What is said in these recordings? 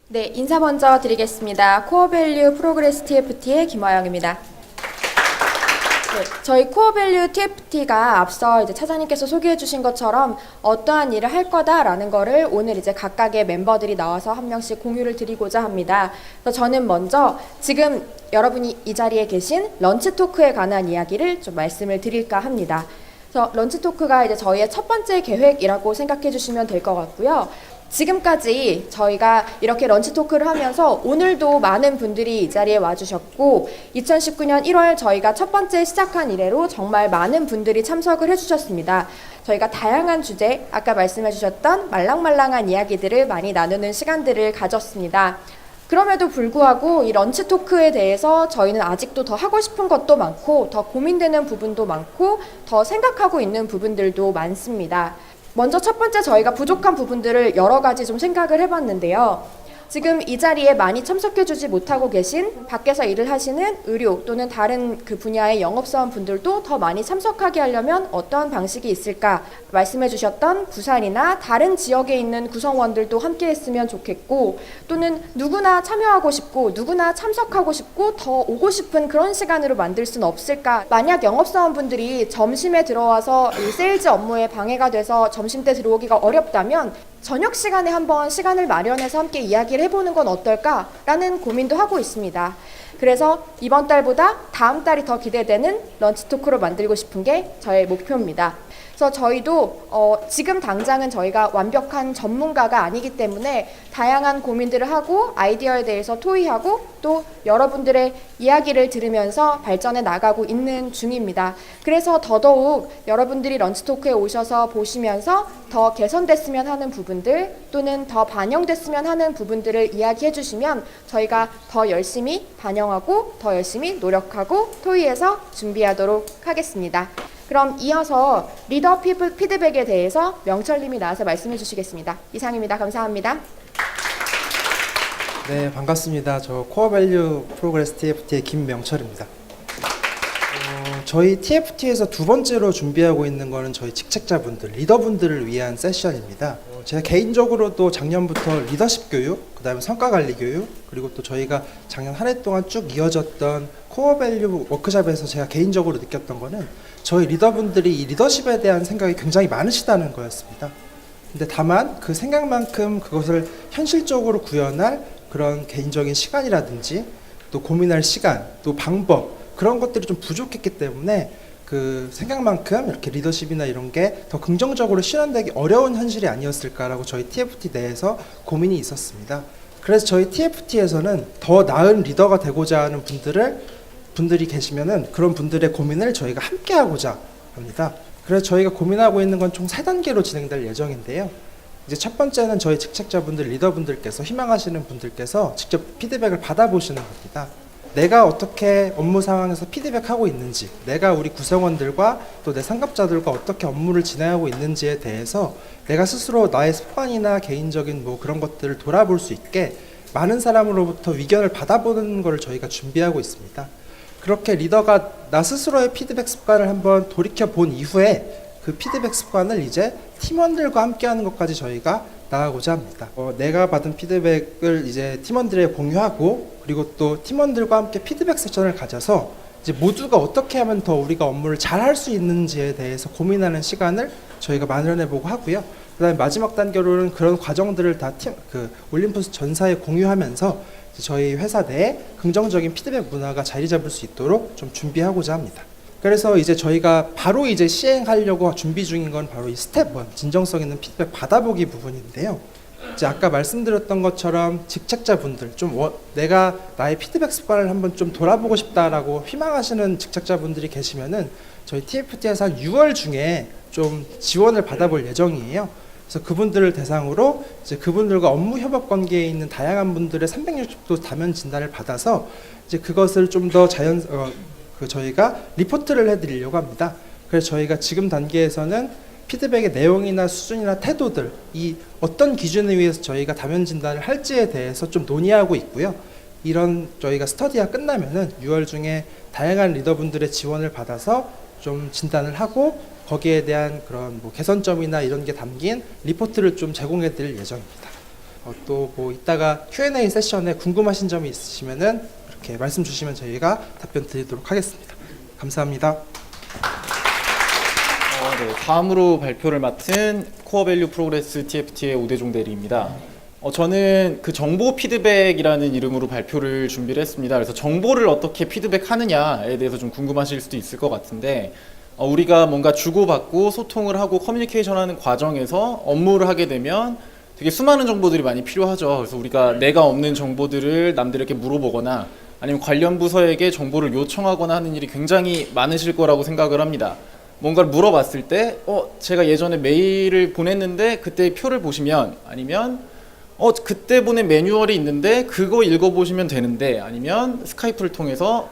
네, 인사 먼저 드리겠습니다. 코어밸류 프로그레스 TFT의 김화영입니다. 네, 저희 코어밸류 TFT가 앞서 이제 차장님께서 소개해 주신 것처럼 어떠한 일을 할 거다라는 거를 오늘 이제 각각의 멤버들이 나와서 한 명씩 공유를 드리고자 합니다. 그래서 저는 먼저 지금 여러분이 이 자리에 계신 런치 토크에 관한 이야기를 좀 말씀을 드릴까 합니다. 그래서 런치 토크가 이제 저희의 첫 번째 계획이라고 생각해 주시면 될 것 같고요. 지금까지 저희가 이렇게 런치 토크를 하면서 오늘도 많은 분들이 이 자리에 와주셨고 2019년 1월 저희가 첫 번째 시작한 이래로 정말 많은 분들이 참석을 해주셨습니다. 저희가 다양한 주제, 아까 말씀해 주셨던 말랑말랑한 이야기들을 많이 나누는 시간들을 가졌습니다. 그럼에도 불구하고 이 런치 토크에 대해서 저희는 아직도 더 하고 싶은 것도 많고 더 고민되는 부분도 많고 더 생각하고 있는 부분들도 많습니다. 먼저 첫 번째 저희가 부족한 부분들을 여러 가지 좀 생각을 해봤는데요. 지금 이 자리에 많이 참석해주지 못하고 계신 밖에서 일을 하시는 의료 또는 다른 그 분야의 영업사원 분들도 더 많이 참석하게 하려면 어떠한 방식이 있을까? 말씀해 주셨던 부산이나 다른 지역에 있는 구성원들도 함께 했으면 좋겠고 또는 누구나 참여하고 싶고 누구나 참석하고 싶고 더 오고 싶은 그런 시간으로 만들 수는 없을까? 만약 영업사원 분들이 점심에 들어와서 이 세일즈 업무에 방해가 돼서 점심때 들어오기가 어렵다면 저녁 시간에 한번 시간을 마련해서 함께 이야기를 해보는 건 어떨까라는 고민도 하고 있습니다. 그래서 이번 달보다 다음 달이 더 기대되는 런치 토크로 만들고 싶은 게 저의 목표입니다. 그래서 저희도 지금 당장은 저희가 완벽한 전문가가 아니기 때문에 다양한 고민들을 하고 아이디어에 대해서 토의하고 또 여러분들의 이야기를 들으면서 발전해 나가고 있는 중입니다. 그래서 더더욱 여러분들이 런치 토크에 오셔서 보시면서 더 개선됐으면 하는 부분들 또는 더 반영됐으면 하는 부분들을 이야기해 주시면 저희가 더 열심히 반영하고 더 열심히 노력하고 토의해서 준비하도록 하겠습니다. 그럼 이어서 리더 피드백에 대해서 명철님이 나와서 말씀해 주시겠습니다. 이상입니다. 감사합니다. 네, 반갑습니다. 저 코어밸류 프로그레스 TFT의 김명철입니다. 저희 TFT에서 두 번째로 준비하고 있는 거는 저희 직책자분들, 리더분들을 위한 세션입니다. 제가 개인적으로도 작년부터 리더십 교육, 그 다음에 성과관리 교육, 그리고 또 저희가 작년 한 해 동안 쭉 이어졌던 코어밸류 워크숍에서 제가 개인적으로 느꼈던 거는 저희 리더분들이 이 리더십에 대한 생각이 굉장히 많으시다는 거였습니다. 근데 다만 그 생각만큼 그것을 현실적으로 구현할 그런 개인적인 시간이라든지 또 고민할 시간, 또 방법 그런 것들이 좀 부족했기 때문에 그 생각만큼 이렇게 리더십이나 이런 게 더 긍정적으로 실현되기 어려운 현실이 아니었을까라고 저희 TFT 내에서 고민이 있었습니다. 그래서 저희 TFT에서는 더 나은 리더가 되고자 하는 분들이 계시면은 그런 분들의 고민을 저희가 함께 하고자 합니다. 그래서 저희가 고민하고 있는 건 총 3단계로 진행될 예정인데요. 이제 첫 번째는 저희 직책자분들, 리더분들께서 희망하시는 분들께서 직접 피드백을 받아보시는 겁니다. 내가 어떻게 업무 상황에서 피드백하고 있는지, 내가 우리 구성원들과 또 내 상급자들과 어떻게 업무를 진행하고 있는지에 대해서 내가 스스로 나의 습관이나 개인적인 뭐 그런 것들을 돌아볼 수 있게 많은 사람으로부터 의견을 받아보는 것을 저희가 준비하고 있습니다. 그렇게 리더가 나 스스로의 피드백 습관을 한번 돌이켜 본 이후에 그 피드백 습관을 이제 팀원들과 함께 하는 것까지 저희가 나가고자 합니다. 내가 받은 피드백을 이제 팀원들에게 공유하고 그리고 또 팀원들과 함께 피드백 세션을 가져서 이제 모두가 어떻게 하면 더 우리가 업무를 잘 할 수 있는지에 대해서 고민하는 시간을 저희가 마련해보고 하고요. 그 다음에 마지막 단계로는 그런 과정들을 다 올림푸스 전사에 공유하면서 저희 회사 내에 긍정적인 피드백 문화가 자리 잡을 수 있도록 좀 준비하고자 합니다. 그래서 이제 저희가 바로 이제 시행하려고 준비 중인 건 바로 이 스텝 1, 진정성 있는 피드백 받아보기 부분인데요. 이제 아까 말씀드렸던 것처럼 직책자분들, 내가 나의 피드백 습관을 한번 좀 돌아보고 싶다라고 희망하시는 직책자분들이 계시면은 저희 TFT에서 한 6월 중에 좀 지원을 받아볼 예정이에요. 그래서 그분들을 대상으로 이제 그분들과 업무 협업 관계에 있는 다양한 분들의 360도 다면 진단을 받아서 이제 그것을 좀 더 저희가 리포트를 해드리려고 합니다. 그래서 저희가 지금 단계에서는 피드백의 내용이나 수준이나 태도들, 이 어떤 기준에 의해서 저희가 다면 진단을 할지에 대해서 좀 논의하고 있고요. 이런 저희가 스터디가 끝나면은 6월 중에 다양한 리더분들의 지원을 받아서 좀 진단을 하고 거기에 대한 그런 뭐 개선점이나 이런 게 담긴 리포트를 좀 제공해 드릴 예정입니다. 또 뭐 이따가 Q&A 세션에 궁금하신 점이 있으시면은 이렇게 말씀 주시면 저희가 답변 드리도록 하겠습니다. 감사합니다. 네, 다음으로 발표를 맡은 코어밸류 프로그레스 TFT의 오대종 대리입니다. 저는 그 정보 피드백이라는 이름으로 발표를 준비를 했습니다. 그래서 정보를 어떻게 피드백하느냐에 대해서 좀 궁금하실 수도 있을 것 같은데 우리가 뭔가 주고받고 소통을 하고 커뮤니케이션하는 과정에서 업무를 하게 되면 되게 수많은 정보들이 많이 필요하죠. 그래서 우리가 내가 없는 정보들을 남들에게 물어보거나 아니면 관련 부서에게 정보를 요청하거나 하는 일이 굉장히 많으실 거라고 생각을 합니다. 뭔가를 물어봤을 때 제가 예전에 메일을 보냈는데 그때 표를 보시면 아니면 그때 보낸 매뉴얼이 있는데 그거 읽어보시면 되는데 아니면 스카이프를 통해서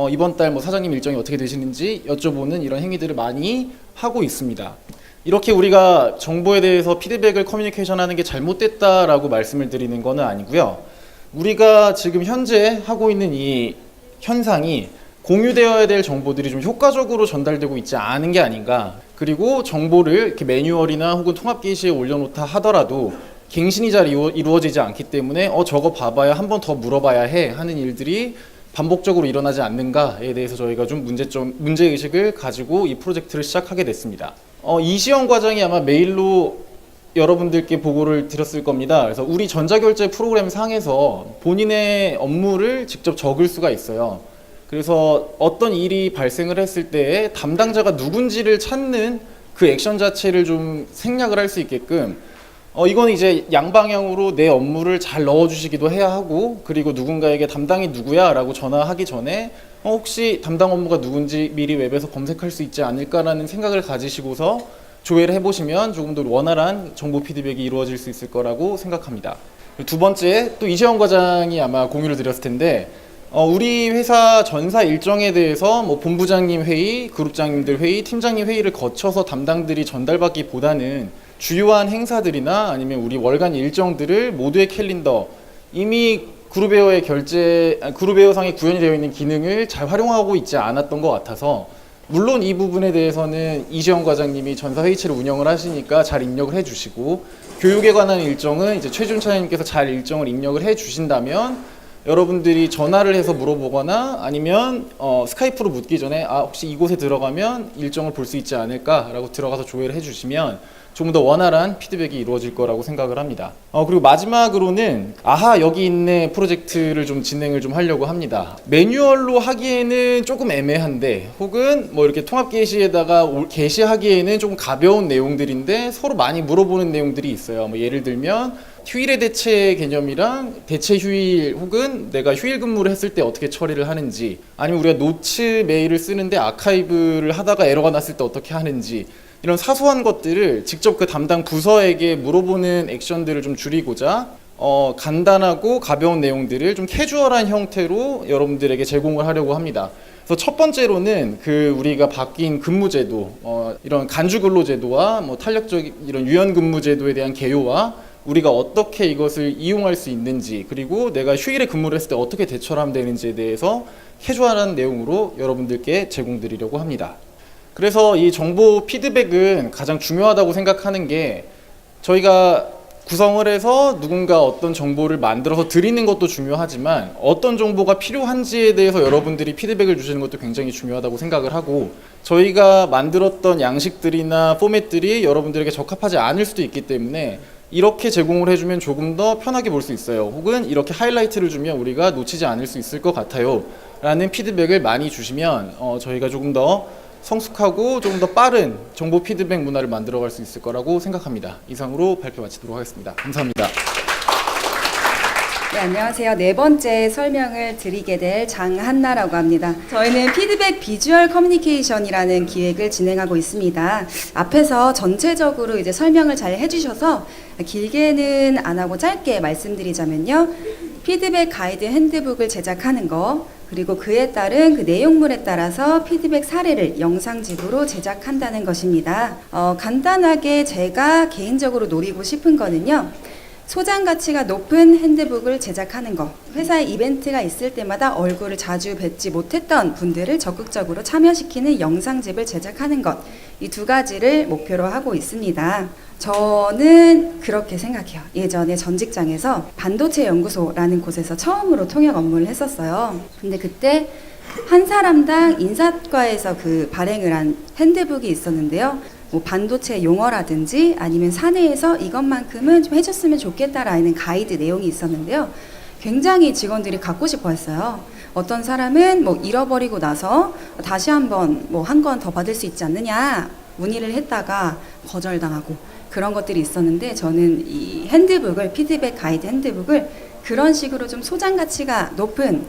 이번 달 뭐 사장님 일정이 어떻게 되시는지 여쭤보는 이런 행위들을 많이 하고 있습니다. 이렇게 우리가 정보에 대해서 피드백을 커뮤니케이션 하는 게 잘못됐다라고 말씀을 드리는 거는 아니고요. 우리가 지금 현재 하고 있는 이 현상이 공유되어야 될 정보들이 좀 효과적으로 전달되고 있지 않은 게 아닌가. 그리고 정보를 이렇게 매뉴얼이나 혹은 통합 게시에 올려놓다 하더라도 갱신이 잘 이루어지지 않기 때문에 저거 봐봐야 한 번 더 물어봐야 해 하는 일들이 반복적으로 일어나지 않는가에 대해서 저희가 좀 문제의식을 가지고 이 프로젝트를 시작하게 됐습니다. 이시영 과장이 아마 메일로 여러분들께 보고를 드렸을 겁니다. 그래서 우리 전자결제 프로그램 상에서 본인의 업무를 직접 적을 수가 있어요. 그래서 어떤 일이 발생을 했을 때 담당자가 누군지를 찾는 그 액션 자체를 좀 생략을 할 수 있게끔 이건 이제 양방향으로 내 업무를 잘 넣어주시기도 해야 하고 그리고 누군가에게 담당이 누구야 라고 전화하기 전에 혹시 담당 업무가 누군지 미리 웹에서 검색할 수 있지 않을까라는 생각을 가지시고서 조회를 해보시면 조금 더 원활한 정보 피드백이 이루어질 수 있을 거라고 생각합니다. 두 번째, 또 이재원 과장이 아마 공유를 드렸을 텐데 우리 회사 전사 일정에 대해서 뭐 본부장님 회의, 그룹장님들 회의, 팀장님 회의를 거쳐서 담당들이 전달받기보다는 주요한 행사들이나 아니면 우리 월간 일정들을 모두의 캘린더 이미 그룹웨어상에 구현이 되어 있는 기능을 잘 활용하고 있지 않았던 것 같아서 물론 이 부분에 대해서는 이시영 과장님이 전사 회의체를 운영을 하시니까 잘 입력을 해주시고 교육에 관한 일정은 이제 최준 차장님께서 잘 일정을 입력을 해주신다면 여러분들이 전화를 해서 물어보거나 아니면 스카이프로 묻기 전에 혹시 이곳에 들어가면 일정을 볼 수 있지 않을까라고 들어가서 조회를 해주시면 좀 더 원활한 피드백이 이루어질 거라고 생각을 합니다. 그리고 마지막으로는 여기 있네 프로젝트를 좀 진행을 좀 하려고 합니다. 매뉴얼로 하기에는 조금 애매한데 혹은 뭐 이렇게 통합 게시에다가 게시하기에는 조금 가벼운 내용들인데 서로 많이 물어보는 내용들이 있어요. 뭐 예를 들면 휴일의 대체 개념이랑 대체 휴일 혹은 내가 휴일 근무를 했을 때 어떻게 처리를 하는지 아니면 우리가 노츠 메일을 쓰는데 아카이브를 하다가 에러가 났을 때 어떻게 하는지 이런 사소한 것들을 직접 그 담당 부서에게 물어보는 액션들을 좀 줄이고자 간단하고 가벼운 내용들을 좀 캐주얼한 형태로 여러분들에게 제공을 하려고 합니다. 그래서 첫 번째로는 우리가 바뀐 근무제도, 이런 간주근로제도와 뭐 탄력적 이런 유연근무제도에 대한 개요와 우리가 어떻게 이것을 이용할 수 있는지 그리고 내가 휴일에 근무를 했을 때 어떻게 대처를 하면 되는지에 대해서 캐주얼한 내용으로 여러분들께 제공드리려고 합니다. 그래서 이 정보 피드백은 가장 중요하다고 생각하는 게 저희가 구성을 해서 누군가 어떤 정보를 만들어서 드리는 것도 중요하지만 어떤 정보가 필요한지에 대해서 여러분들이 피드백을 주시는 것도 굉장히 중요하다고 생각을 하고 저희가 만들었던 양식들이나 포맷들이 여러분들에게 적합하지 않을 수도 있기 때문에 이렇게 제공을 해주면 조금 더 편하게 볼 수 있어요. 혹은 이렇게 하이라이트를 주면 우리가 놓치지 않을 수 있을 것 같아요 라는 피드백을 많이 주시면 저희가 조금 더 성숙하고 조금 더 빠른 정보 피드백 문화를 만들어갈 수 있을 거라고 생각합니다. 이상으로 발표 마치도록 하겠습니다. 감사합니다. 네, 안녕하세요. 네 번째 설명을 드리게 될 장한나라고 합니다. 저희는 피드백 비주얼 커뮤니케이션이라는 기획을 진행하고 있습니다. 앞에서 전체적으로 이제 설명을 잘 해주셔서 길게는 안 하고 짧게 말씀드리자면요. 피드백 가이드 핸드북을 제작하는 거, 그리고 그에 따른 그 내용물에 따라서 피드백 사례를 영상집으로 제작한다는 것입니다. 간단하게 제가 개인적으로 노리고 싶은 거는요. 소장 가치가 높은 핸드북을 제작하는 것, 회사에 이벤트가 있을 때마다 얼굴을 자주 뵙지 못했던 분들을 적극적으로 참여시키는 영상집을 제작하는 것, 이 두 가지를 목표로 하고 있습니다. 저는 그렇게 생각해요. 예전에 전 직장에서 반도체 연구소라는 곳에서 처음으로 통역 업무를 했었어요. 근데 그때 한 사람당 인사과에서 그 발행을 한 핸드북이 있었는데요. 뭐 반도체 용어라든지 아니면 사내에서 이것만큼은 좀 해줬으면 좋겠다라는 가이드 내용이 있었는데요. 굉장히 직원들이 갖고 싶어 했어요. 어떤 사람은 뭐 잃어버리고 나서 다시 한번 뭐 한 권 더 받을 수 있지 않느냐 문의를 했다가 거절당하고 그런 것들이 있었는데 저는 이 핸드북을 피드백 가이드 핸드북을 그런 식으로 좀 소장 가치가 높은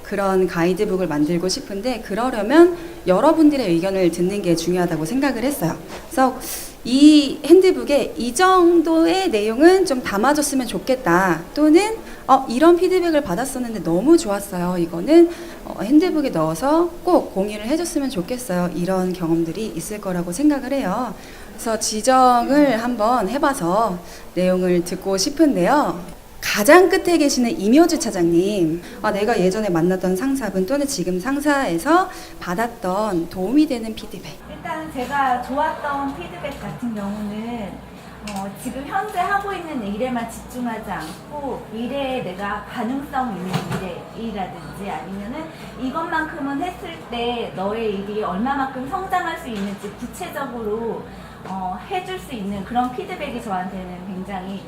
그런 가이드북을 만들고 싶은데 그러려면 여러분들의 의견을 듣는 게 중요하다고 생각을 했어요. 그래서 이 핸드북에 이 정도의 내용은 좀 담아줬으면 좋겠다. 또는 이런 피드백을 받았었는데 너무 좋았어요. 이거는 핸드북에 넣어서 꼭 공유를 해줬으면 좋겠어요. 이런 경험들이 있을 거라고 생각을 해요. 그래서 지정을 한번 해봐서 내용을 듣고 싶은데요. 가장 끝에 계시는 임효주 차장님, 내가 예전에 만났던 상사분 또는 지금 상사에서 받았던 도움이 되는 피드백. 일단 제가 좋았던 피드백 같은 경우는 지금 현재 하고 있는 일에만 집중하지 않고 미래에 내가 가능성 있는 일이라든지 아니면은 이것만큼은 했을 때 너의 일이 얼마만큼 성장할 수 있는지 구체적으로 해줄 수 있는 그런 피드백이 저한테는 굉장히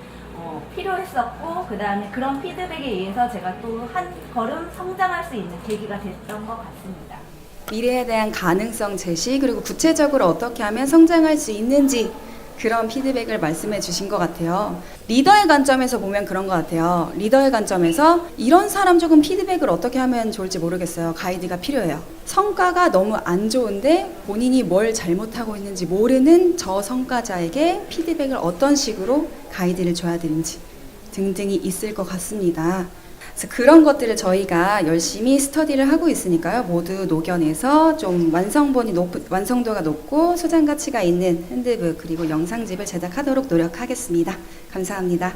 필요했었고 그 다음에 그런 피드백에 의해서 제가 또 한 걸음 성장할 수 있는 계기가 됐던 것 같습니다. 미래에 대한 가능성 제시 그리고 구체적으로 어떻게 하면 성장할 수 있는지 그런 피드백을 말씀해 주신 것 같아요. 리더의 관점에서 보면 그런 것 같아요. 리더의 관점에서 이런 사람 조금 피드백을 어떻게 하면 좋을지 모르겠어요. 가이드가 필요해요. 성과가 너무 안 좋은데 본인이 뭘 잘못하고 있는지 모르는 저 성과자에게 피드백을 어떤 식으로 가이드를 줘야 되는지 등등이 있을 것 같습니다. 그래서 그런 것들을 저희가 열심히 스터디를 하고 있으니까요. 모두 녹여내서 좀 완성도가 높고 소장 가치가 있는 핸드북 그리고 영상집을 제작하도록 노력하겠습니다. 감사합니다.